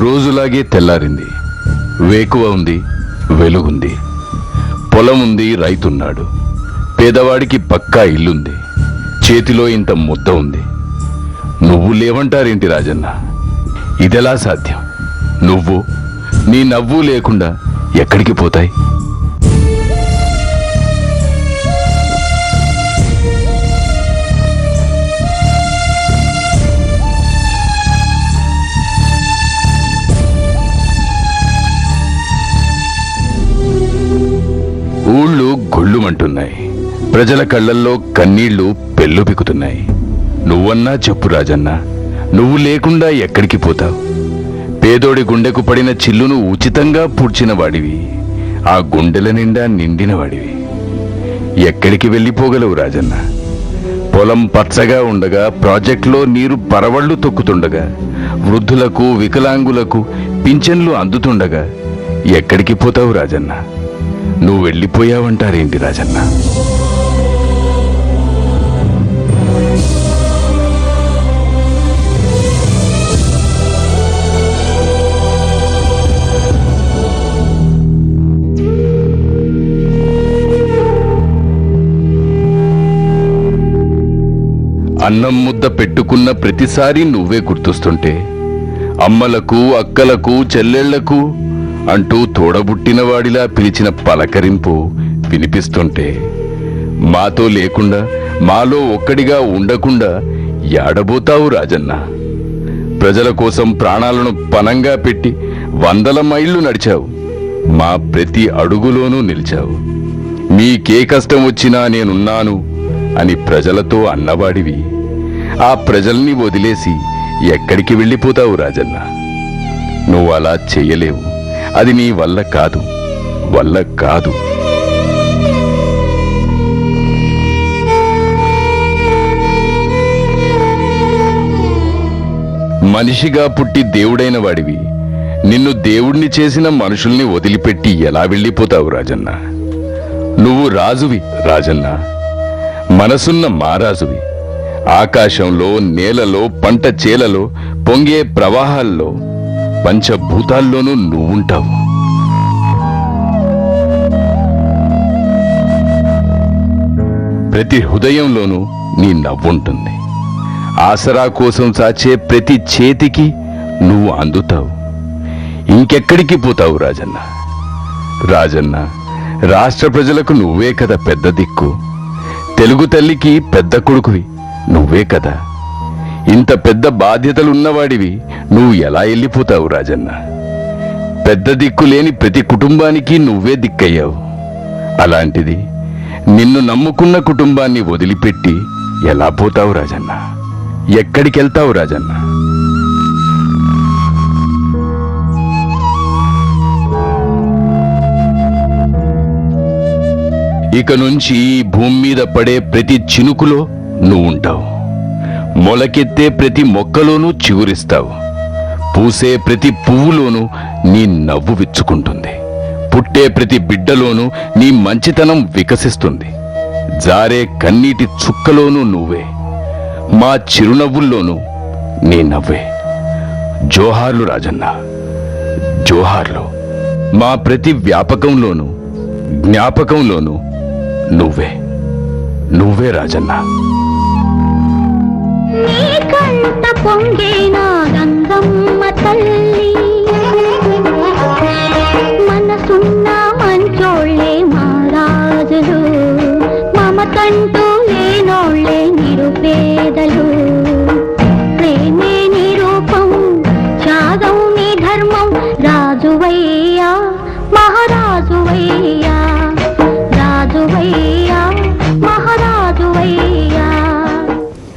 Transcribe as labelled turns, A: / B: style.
A: రోజులాగే తెల్లారింది. వేకువ ఉంది, వెలుగుంది. పొలం ఉంది, రైతున్నాడు. పేదవాడికి పక్కా ఇల్లుంది. చేతిలో ఇంత ముద్ద ఉంది. నువ్వు లేవంటారేంటి రాజన్న? ఇదెలా సాధ్యం? నువ్వు నీ నవ్వు లేకుండా ఎక్కడికి పోతాయి? ఊళ్ళు గొళ్ళుమంటున్నాయి. ప్రజల కళ్ళల్లో కన్నీళ్లు పెళ్ళుపికుతున్నాయి. నువ్వన్నా చెప్పు రాజన్న, నువ్వు లేకుండా ఎక్కడికి పోతావు? పేదోడి గుండెకు పడిన చిల్లును ఉచితంగా పూడ్చిన వాడివి. ఆ గుండెల నిండా నిండిన వాడివి. ఎక్కడికి వెళ్ళిపోగలవు రాజన్న? పొలం పచ్చగా ఉండగా, ప్రాజెక్టులో నీరు పరవళ్లు తొక్కుతుండగా, వృద్ధులకు వికలాంగులకు పింఛన్లు అందుతుండగా ఎక్కడికి పోతావు రాజన్న? నువ్వు వెళ్ళిపోయావంటారేంటి రాజన్న? అన్నం ముద్ద పెట్టుకున్న ప్రతిసారి నువ్వే గుర్తొస్తుంటే, అమ్మలకు అక్కలకు చెల్లెళ్లకు అంటూ తోడబుట్టిన వాడిలా పిలిచిన పలకరింపు వినిపిస్తుంటే, మాతో లేకుండా మాలో ఒక్కడిగా ఉండకుండా యాడబోతావు రాజన్న? ప్రజల కోసం ప్రాణాలను పణంగా పెట్టి 100 మైళ్ళు నడిచావు. మా ప్రతి అడుగులోనూ నిలిచావు. మీకే కష్టం వచ్చినా నేనున్నాను అని ప్రజలతో అన్నవాడివి. ఆ ప్రజల్ని వదిలేసి ఎక్కడికి వెళ్ళిపోతావు రాజన్న? నువ్వు అలా చెయ్యలేవు. అది నీ వల్ల కాదు, వల్ల కాదు. మనిషిగా పుట్టి దేవుడైన వాడివి. నిన్ను దేవుణ్ణి చేసిన మనుషుల్ని వదిలిపెట్టి ఎలా వెళ్ళిపోతావు రాజన్న? నువ్వు రాజువి రాజన్న, మనసున్న మారాజువి. ఆకాశంలో, నేలలో, పంట చేలలో, పొంగే ప్రవాహాల్లో, పంచభూతాల్లోనూ నువ్వుంటావు. ప్రతి హృదయంలోనూ నీ నవ్వుంటుంది. ఆసరా కోసం చాచే ప్రతి చేతికి నువ్వు అందుతావు. ఇంకెక్కడికి పోతావు రాజన్న? రాజన్న, రాష్ట్ర ప్రజలకు నువ్వే కదా పెద్ద దిక్కు. తెలుగు తల్లికి పెద్ద కొడుకువి నువ్వే కదా. ఇంత పెద్ద బాధ్యతలున్నవాడివి నువ్వు ఎలా వెళ్ళిపోతావు రాజన్న? పెద్ద దిక్కు లేని ప్రతి కుటుంబానికి నువ్వే దిక్కయ్యావు. అలాంటిది నిన్ను నమ్ముకున్న కుటుంబాన్ని వదిలిపెట్టి ఎలా పోతావు రాజన్న? ఎక్కడికెళ్తావు రాజన్న? ఇక నుంచి ఈ భూమి మీద పడే ప్రతి చినుకులో నువ్వుంటావు. మొలకెత్తే ప్రతి మొక్కలోనూ చిగురిస్తావు. పూసే ప్రతి పువ్వులోనూ నీ నవ్వు విచ్చుకుంటుంది. పుట్టే ప్రతి బిడ్డలోనూ నీ మంచితనం వికసిస్తుంది. జారే కన్నీటి చుక్కలోనూ నువ్వే. మా చిరునవ్వుల్లోనూ నీ నవ్వే. జోహార్లు రాజన్న, జోహార్లు. మా ప్రతి వ్యాపకంలోనూ జ్ఞాపకంలోనూ నువ్వే, నువ్వే రాజన్న.
B: నీ కంట పొంగేనా గంగమ్మ తల్లి.